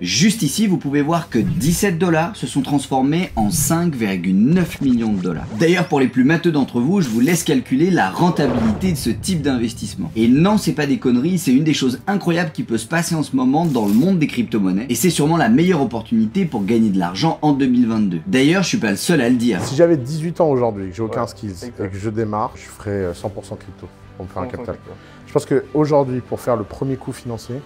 Juste ici, vous pouvez voir que 17 $ se sont transformés en 5,9 millions de dollars. D'ailleurs, pour les plus matheux d'entre vous, je vous laisse calculer la rentabilité de ce type d'investissement. Et non, c'est pas des conneries, c'est une des choses incroyables qui peut se passer en ce moment dans le monde des crypto-monnaies. Et c'est sûrement la meilleure opportunité pour gagner de l'argent en 2022. D'ailleurs, je suis pas le seul à le dire. Si j'avais 18 ans aujourd'hui, que j'ai aucun skills et que je démarre, je ferais 100% crypto pour me faire un capital. Je pense qu'aujourd'hui, pour faire le premier coup financier,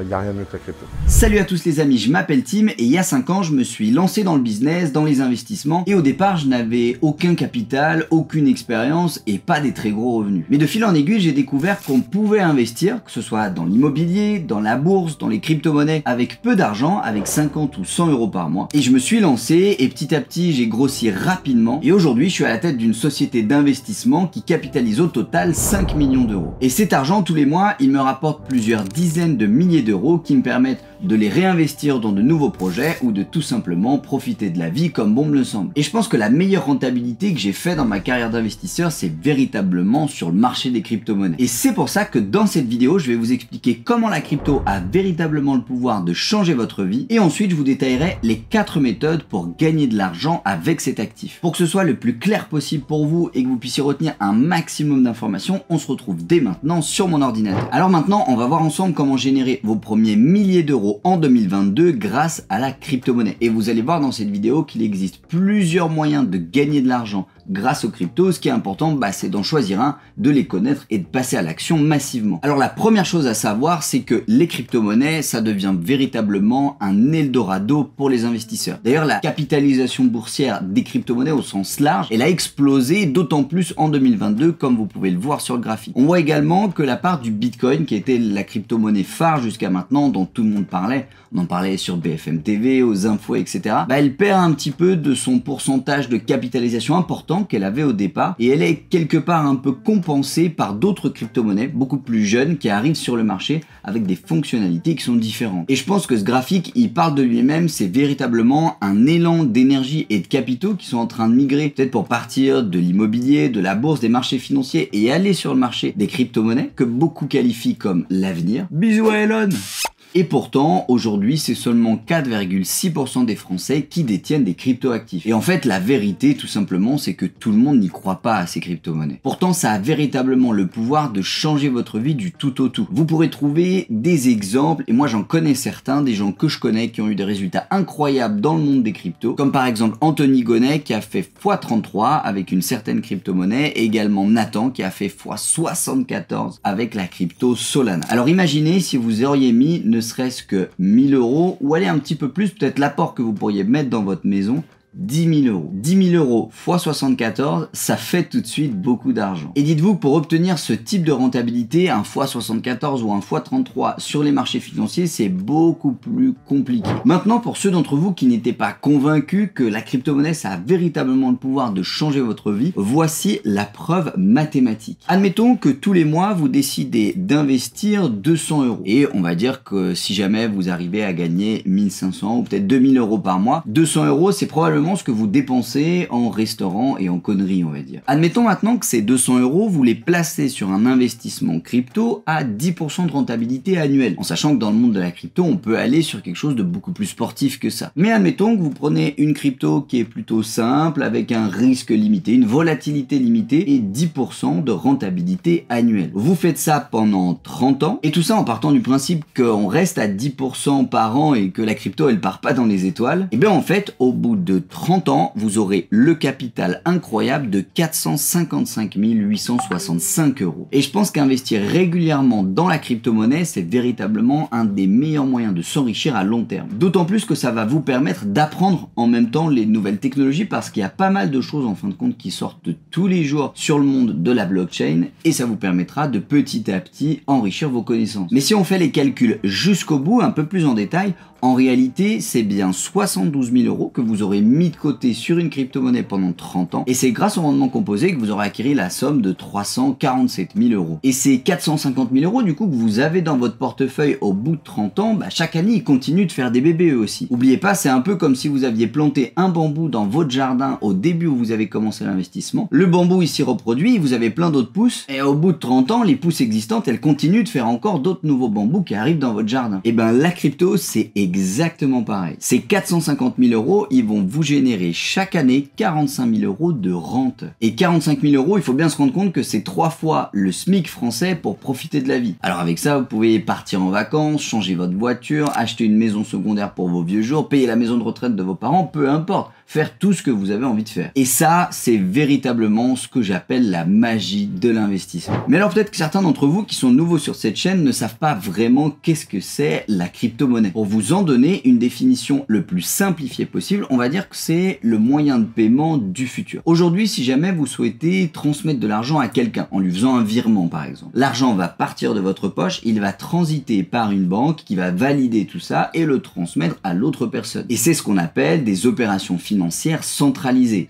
il n'y a rien de mieux que la crypto. Salut à tous les amis, je m'appelle Tim et il y a 5 ans, je me suis lancé dans le business, dans les investissements et au départ, je n'avais aucun capital, aucune expérience et pas des très gros revenus. Mais de fil en aiguille, j'ai découvert qu'on pouvait investir, que ce soit dans l'immobilier, dans la bourse, dans les crypto-monnaies, avec peu d'argent, avec 50 ou 100 € par mois. Et je me suis lancé et petit à petit, j'ai grossi rapidement et aujourd'hui, je suis à la tête d'une société d'investissement qui capitalise au total 5 millions d'euros. Et cet argent, tous les mois, il me rapporte plusieurs dizaines de milliers d'euros qui me permettent de les réinvestir dans de nouveaux projets ou de tout simplement profiter de la vie comme bon me le semble. Et je pense que la meilleure rentabilité que j'ai fait dans ma carrière d'investisseur, c'est véritablement sur le marché des crypto-monnaies. Et c'est pour ça que dans cette vidéo, je vais vous expliquer comment la crypto a véritablement le pouvoir de changer votre vie et ensuite je vous détaillerai les 4 méthodes pour gagner de l'argent avec cet actif. Pour que ce soit le plus clair possible pour vous et que vous puissiez retenir un maximum d'informations, on se retrouve dès maintenant sur mon ordinateur. Alors maintenant, on va voir ensemble comment générer vos premiers milliers d'euros en 2022 grâce à la crypto-monnaie. Et vous allez voir dans cette vidéo qu'il existe plusieurs moyens de gagner de l'argent grâce aux cryptos. Ce qui est important, c'est d'en choisir un, de les connaître et de passer à l'action massivement. Alors la première chose à savoir, c'est que les crypto-monnaies, ça devient véritablement un Eldorado pour les investisseurs. D'ailleurs, la capitalisation boursière des crypto-monnaies au sens large, elle a explosé d'autant plus en 2022, comme vous pouvez le voir sur le graphique. On voit également que la part du Bitcoin, qui était la crypto-monnaie phare jusqu'à maintenant, dont tout le monde parlait, on en parlait sur BFM TV, aux infos, etc., elle perd un petit peu de son pourcentage de capitalisation important qu'elle avait au départ et elle est quelque part un peu compensée par d'autres crypto-monnaies beaucoup plus jeunes qui arrivent sur le marché avec des fonctionnalités qui sont différentes. Et je pense que ce graphique, il parle de lui-même, c'est véritablement un élan d'énergie et de capitaux qui sont en train de migrer, peut-être pour partir de l'immobilier, de la bourse, des marchés financiers et aller sur le marché des crypto-monnaies que beaucoup qualifient comme l'avenir. Bisous à Elon! Et pourtant, aujourd'hui, c'est seulement 4,6% des Français qui détiennent des crypto-actifs. Et en fait, la vérité, tout simplement, c'est que tout le monde n'y croit pas à ces crypto-monnaies. Pourtant, ça a véritablement le pouvoir de changer votre vie du tout au tout. Vous pourrez trouver des exemples, et moi j'en connais certains, des gens que je connais qui ont eu des résultats incroyables dans le monde des cryptos, comme par exemple Anthony Gonnet qui a fait x33 avec une certaine crypto-monnaie, et également Nathan qui a fait x74 avec la crypto Solana. Alors imaginez si vous auriez mis ne serait-ce que 1000 € ou allez un petit peu plus, peut-être l'apport que vous pourriez mettre dans votre maison, 10 000 €. 10 000 € x 74, ça fait tout de suite beaucoup d'argent. Et dites-vous que pour obtenir ce type de rentabilité, un x 74 ou un x 33 sur les marchés financiers, c'est beaucoup plus compliqué. Maintenant, pour ceux d'entre vous qui n'étaient pas convaincus que la crypto-monnaie, ça a véritablement le pouvoir de changer votre vie, voici la preuve mathématique. Admettons que tous les mois, vous décidez d'investir 200 €. Et on va dire que si jamais vous arrivez à gagner 1500 ou peut-être 2000 € par mois, 200 €, c'est probablement ce que vous dépensez en restaurant et en conneries, on va dire. Admettons maintenant que ces 200 €, vous les placez sur un investissement crypto à 10% de rentabilité annuelle. En sachant que dans le monde de la crypto, on peut aller sur quelque chose de beaucoup plus sportif que ça. Mais admettons que vous prenez une crypto qui est plutôt simple, avec un risque limité, une volatilité limitée et 10% de rentabilité annuelle. Vous faites ça pendant 30 ans et tout ça en partant du principe qu'on reste à 10% par an et que la crypto, elle part pas dans les étoiles. Et bien en fait, au bout de 30 ans, vous aurez le capital incroyable de 455 865 €. Et je pense qu'investir régulièrement dans la crypto-monnaie, c'est véritablement un des meilleurs moyens de s'enrichir à long terme. D'autant plus que ça va vous permettre d'apprendre en même temps les nouvelles technologies parce qu'il y a pas mal de choses en fin de compte qui sortent tous les jours sur le monde de la blockchain et ça vous permettra de petit à petit enrichir vos connaissances. Mais si on fait les calculs jusqu'au bout, un peu plus en détail, En réalité, c'est bien 72 000 € que vous aurez mis de côté sur une crypto-monnaie pendant 30 ans et c'est grâce au rendement composé que vous aurez acquis la somme de 347 000 €. Et ces 450 000 € du coup que vous avez dans votre portefeuille au bout de 30 ans, chaque année ils continuent de faire des bébés eux aussi. Oubliez pas, c'est un peu comme si vous aviez planté un bambou dans votre jardin au début où vous avez commencé l'investissement. Le bambou il s'y reproduit, vous avez plein d'autres pousses et au bout de 30 ans, les pousses existantes elles continuent de faire encore d'autres nouveaux bambous qui arrivent dans votre jardin. Et la crypto c'est exactement pareil. Ces 450 000 €, ils vont vous générer chaque année 45 000 € de rente. Et 45 000 €, il faut bien se rendre compte que c'est 3 fois le SMIC français pour profiter de la vie. Alors avec ça, vous pouvez partir en vacances, changer votre voiture, acheter une maison secondaire pour vos vieux jours, payer la maison de retraite de vos parents, peu importe. Faire tout ce que vous avez envie de faire. Et ça, c'est véritablement ce que j'appelle la magie de l'investissement. Mais alors peut-être que certains d'entre vous qui sont nouveaux sur cette chaîne ne savent pas vraiment qu'est-ce que c'est la crypto-monnaie. Pour vous en donner une définition le plus simplifiée possible, on va dire que c'est le moyen de paiement du futur. Aujourd'hui, si jamais vous souhaitez transmettre de l'argent à quelqu'un en lui faisant un virement par exemple, l'argent va partir de votre poche, il va transiter par une banque qui va valider tout ça et le transmettre à l'autre personne. Et c'est ce qu'on appelle des opérations financières centralisée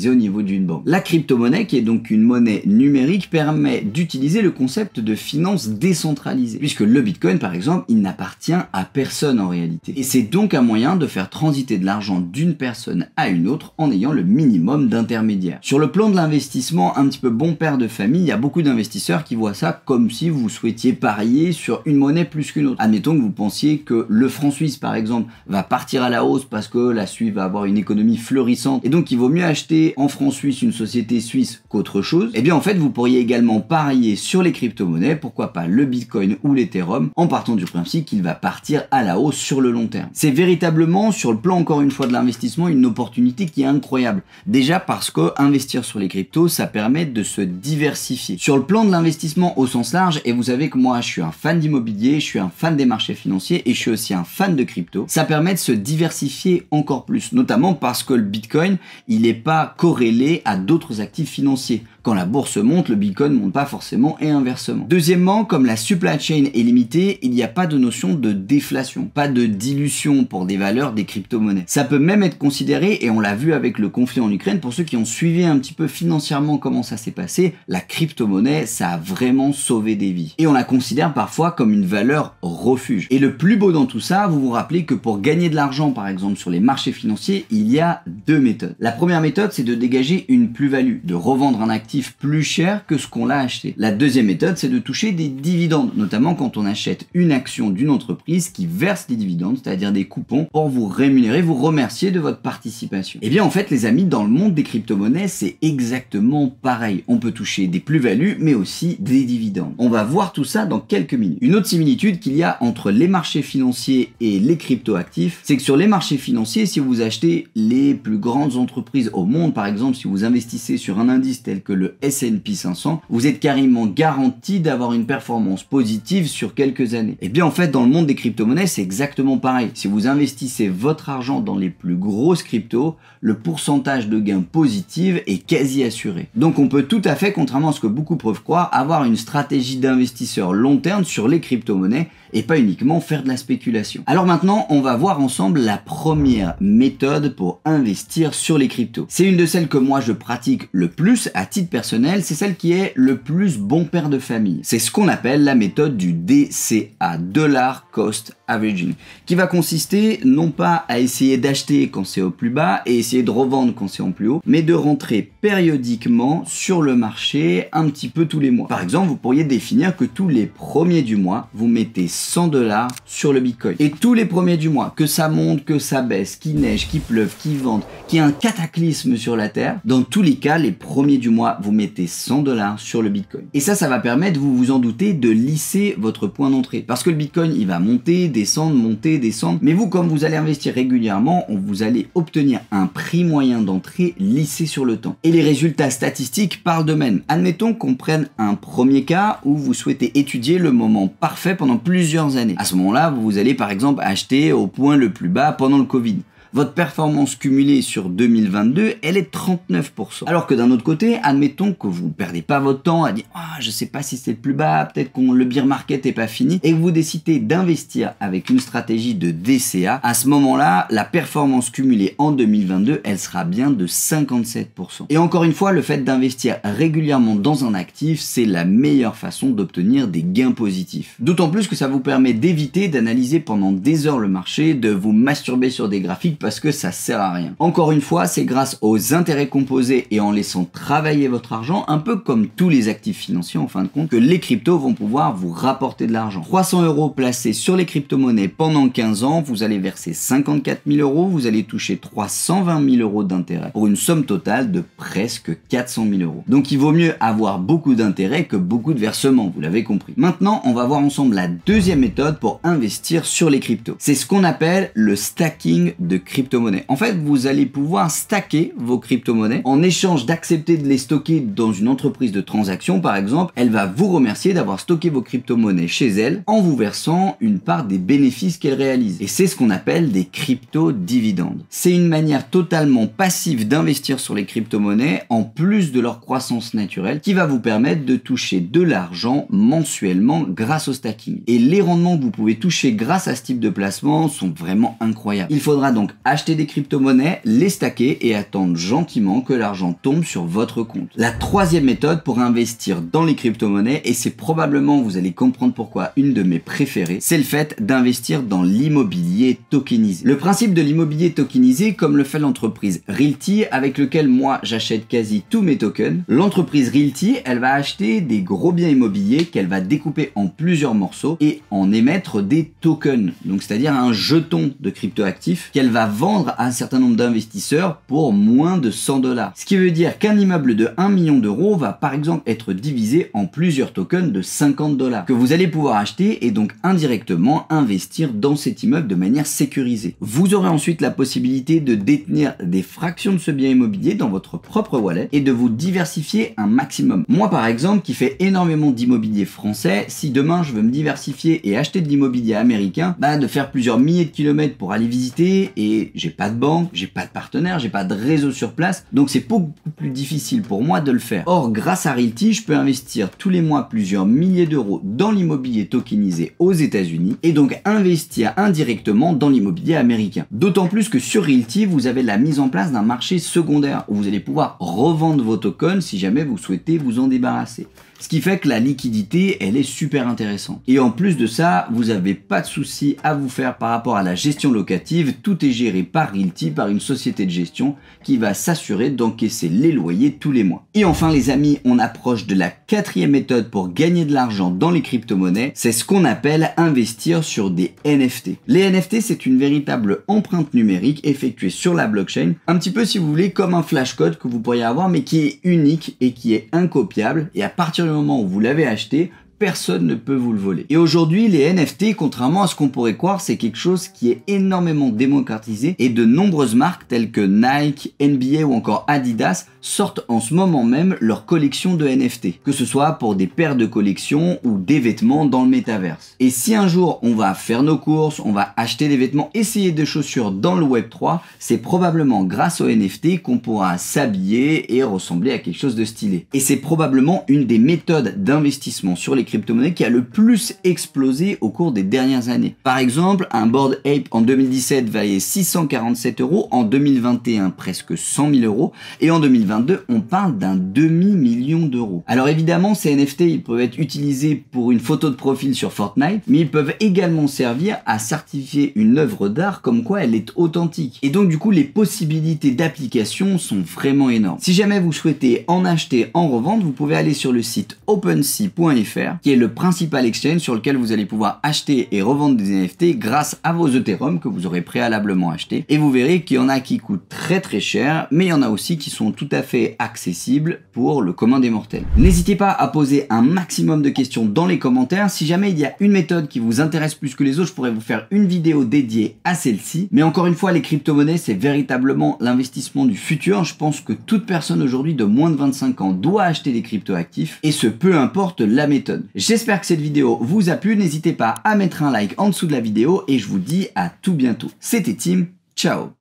au niveau d'une banque. La crypto-monnaie, qui est donc une monnaie numérique, permet d'utiliser le concept de finance décentralisée, puisque le Bitcoin, par exemple, il n'appartient à personne en réalité. Et c'est donc un moyen de faire transiter de l'argent d'une personne à une autre en ayant le minimum d'intermédiaires. Sur le plan de l'investissement, un petit peu bon père de famille, il y a beaucoup d'investisseurs qui voient ça comme si vous souhaitiez parier sur une monnaie plus qu'une autre. Admettons que vous pensiez que le franc suisse, par exemple, va partir à la hausse parce que la Suisse va avoir une économie florissante et donc il vaut mieux acheter en francs suisses une société suisse qu'autre chose. Et bien en fait vous pourriez également parier sur les crypto-monnaies, pourquoi pas le Bitcoin ou l'Ethereum, en partant du principe qu'il va partir à la hausse sur le long terme. C'est véritablement sur le plan encore une fois de l'investissement une opportunité qui est incroyable. Déjà parce que investir sur les cryptos ça permet de se diversifier. Sur le plan de l'investissement au sens large, et vous savez que moi je suis un fan d'immobilier, je suis un fan des marchés financiers et je suis aussi un fan de crypto, ça permet de se diversifier encore plus, notamment parce que le Bitcoin, il n'est pas corrélé à d'autres actifs financiers. Quand la bourse monte, le Bitcoin ne monte pas forcément et inversement. Deuxièmement, comme la supply chain est limitée, il n'y a pas de notion de déflation, pas de dilution pour des valeurs des crypto-monnaies. Ça peut même être considéré, et on l'a vu avec le conflit en Ukraine, pour ceux qui ont suivi un petit peu financièrement comment ça s'est passé, la crypto-monnaie, ça a vraiment sauvé des vies. Et on la considère parfois comme une valeur refuge. Et le plus beau dans tout ça, vous vous rappelez que pour gagner de l'argent, par exemple, sur les marchés financiers, il y a deux méthodes. La première méthode, c'est de dégager une plus-value, de revendre un actif plus cher que ce qu'on l'a acheté. La deuxième méthode, c'est de toucher des dividendes, notamment quand on achète une action d'une entreprise qui verse des dividendes, c'est-à-dire des coupons, pour vous rémunérer, vous remercier de votre participation. Et bien en fait, les amis, dans le monde des crypto-monnaies, c'est exactement pareil. On peut toucher des plus-values, mais aussi des dividendes. On va voir tout ça dans quelques minutes. Une autre similitude qu'il y a entre les marchés financiers et les crypto-actifs, c'est que sur les marchés financiers, si vous achetez les plus grandes entreprises au monde, par exemple, si vous investissez sur un indice tel que le S&P 500, vous êtes carrément garanti d'avoir une performance positive sur quelques années. Et bien en fait, dans le monde des crypto-monnaies, c'est exactement pareil. Si vous investissez votre argent dans les plus grosses cryptos, le pourcentage de gain positif est quasi assuré. Donc on peut tout à fait, contrairement à ce que beaucoup peuvent croire, avoir une stratégie d'investisseur long terme sur les crypto-monnaies et pas uniquement faire de la spéculation. Alors maintenant, on va voir ensemble la première méthode pour investir sur les cryptos. C'est une de celles que moi je pratique le plus à titre personnel, c'est celle qui est le plus bon père de famille. C'est ce qu'on appelle la méthode du DCA, Dollar Cost Averaging, qui va consister non pas à essayer d'acheter quand c'est au plus bas et essayer de revendre quand c'est en plus haut, mais de rentrer périodiquement sur le marché un petit peu tous les mois. Par exemple, vous pourriez définir que tous les premiers du mois, vous mettez 100 $ sur le Bitcoin. Et tous les premiers du mois, que ça monte, que ça baisse, qu'il neige, qu'il pleuve, qu'il vente, qu'il y ait un cataclysme sur la Terre, dans tous les cas, les premiers du mois, vous mettez 100 $ sur le Bitcoin. Et ça va permettre, vous vous en doutez, de lisser votre point d'entrée. Parce que le Bitcoin, il va monter, descendre, monter, descendre. Mais vous, comme vous allez investir régulièrement, vous allez obtenir un prix moyen d'entrée lissé sur le temps. Et les résultats statistiques parlent d'eux-mêmes. Admettons qu'on prenne un premier cas où vous souhaitez étudier le moment parfait pendant plusieurs années. À ce moment-là, vous allez par exemple acheter au point le plus bas pendant le Covid. votre performance cumulée sur 2022, elle est 39%. Alors que d'un autre côté, admettons que vous ne perdez pas votre temps à dire « Ah, je sais pas si c'est le plus bas, peut-être que le bear market est pas fini » et que vous décidez d'investir avec une stratégie de DCA, à ce moment-là, la performance cumulée en 2022, elle sera bien de 57%. Et encore une fois, le fait d'investir régulièrement dans un actif, c'est la meilleure façon d'obtenir des gains positifs. D'autant plus que ça vous permet d'éviter d'analyser pendant des heures le marché, de vous masturber sur des graphiques parce que ça sert à rien. Encore une fois, c'est grâce aux intérêts composés et en laissant travailler votre argent, un peu comme tous les actifs financiers en fin de compte, que les cryptos vont pouvoir vous rapporter de l'argent. 300 € placés sur les crypto-monnaies pendant 15 ans, vous allez verser 54 000 €, vous allez toucher 320 000 € d'intérêt pour une somme totale de presque 400 000 €. Donc il vaut mieux avoir beaucoup d'intérêt que beaucoup de versements, vous l'avez compris. Maintenant, on va voir ensemble la deuxième méthode pour investir sur les cryptos. C'est ce qu'on appelle le stacking de crypto-monnaies. En fait, vous allez pouvoir stacker vos crypto-monnaies en échange d'accepter de les stocker dans une entreprise de transaction, par exemple. Elle va vous remercier d'avoir stocké vos crypto-monnaies chez elle en vous versant une part des bénéfices qu'elle réalise. Et c'est ce qu'on appelle des crypto-dividendes. C'est une manière totalement passive d'investir sur les crypto-monnaies en plus de leur croissance naturelle qui va vous permettre de toucher de l'argent mensuellement grâce au stacking. Et les rendements que vous pouvez toucher grâce à ce type de placement sont vraiment incroyables. Il faudra donc acheter des crypto-monnaies, les stacker et attendre gentiment que l'argent tombe sur votre compte. La troisième méthode pour investir dans les crypto-monnaies, et c'est probablement, vous allez comprendre pourquoi, une de mes préférées, c'est le fait d'investir dans l'immobilier tokenisé. Le principe de l'immobilier tokenisé, comme le fait l'entreprise Realty, avec lequel moi j'achète quasi tous mes tokens, l'entreprise Realty, elle va acheter des gros biens immobiliers qu'elle va découper en plusieurs morceaux et en émettre des tokens, donc c'est-à-dire un jeton de cryptoactifs qu'elle va vendre à un certain nombre d'investisseurs pour moins de 100 $. Ce qui veut dire qu'un immeuble de 1 million d'euros va par exemple être divisé en plusieurs tokens de 50 $ que vous allez pouvoir acheter et donc indirectement investir dans cet immeuble de manière sécurisée. Vous aurez ensuite la possibilité de détenir des fractions de ce bien immobilier dans votre propre wallet et de vous diversifier un maximum. Moi par exemple, qui fais énormément d'immobilier français, si demain je veux me diversifier et acheter de l'immobilier américain, de faire plusieurs milliers de kilomètres pour aller visiter et j'ai pas de banque, j'ai pas de partenaire, j'ai pas de réseau sur place, donc c'est beaucoup plus difficile pour moi de le faire. Or, grâce à Realty, je peux investir tous les mois plusieurs milliers d'euros dans l'immobilier tokenisé aux États-Unis et donc investir indirectement dans l'immobilier américain. D'autant plus que sur Realty, vous avez la mise en place d'un marché secondaire où vous allez pouvoir revendre vos tokens si jamais vous souhaitez vous en débarrasser. Ce qui fait que la liquidité, elle est super intéressante. Et en plus de ça, vous n'avez pas de souci à vous faire par rapport à la gestion locative. Tout est géré par Realty, par une société de gestion qui va s'assurer d'encaisser les loyers tous les mois. Et enfin les amis, on approche de la quatrième méthode pour gagner de l'argent dans les crypto-monnaies. C'est ce qu'on appelle investir sur des NFT. Les NFT, c'est une véritable empreinte numérique effectuée sur la blockchain. Un petit peu si vous voulez comme un flashcode que vous pourriez avoir mais qui est unique et qui est incopiable. Et à partir du moment où vous l'avez acheté, personne ne peut vous le voler. Et aujourd'hui, les NFT, contrairement à ce qu'on pourrait croire, c'est quelque chose qui est énormément démocratisé et de nombreuses marques telles que Nike, NBA ou encore Adidas sortent en ce moment même leur collection de NFT, que ce soit pour des paires de collection ou des vêtements dans le métaverse. Et si un jour on va faire nos courses, on va acheter des vêtements, essayer des chaussures dans le Web3, c'est probablement grâce aux NFT qu'on pourra s'habiller et ressembler à quelque chose de stylé. Et c'est probablement une des méthodes d'investissement sur les crypto-monnaies qui a le plus explosé au cours des dernières années. Par exemple, un Bored Ape en 2017 valait 647 €, en 2021 presque 100 000 €, et en 2022 on parle d'un demi-million d'euros. Alors évidemment, ces NFT ils peuvent être utilisés pour une photo de profil sur Fortnite, mais ils peuvent également servir à certifier une œuvre d'art comme quoi elle est authentique. Et donc du coup les possibilités d'application sont vraiment énormes. Si jamais vous souhaitez en acheter, en revendre, vous pouvez aller sur le site OpenSea.fr qui est le principal exchange sur lequel vous allez pouvoir acheter et revendre des NFT grâce à vos Ethereum que vous aurez préalablement achetés. Et vous verrez qu'il y en a qui coûtent très très cher, mais il y en a aussi qui sont tout à fait accessibles pour le commun des mortels. N'hésitez pas à poser un maximum de questions dans les commentaires. Si jamais il y a une méthode qui vous intéresse plus que les autres, je pourrais vous faire une vidéo dédiée à celle-ci. Mais encore une fois, les crypto-monnaies, c'est véritablement l'investissement du futur. Je pense que toute personne aujourd'hui de moins de 25 ans doit acheter des crypto-actifs, et ce peu importe la méthode. J'espère que cette vidéo vous a plu, n'hésitez pas à mettre un like en dessous de la vidéo et je vous dis à tout bientôt. C'était Tim, ciao.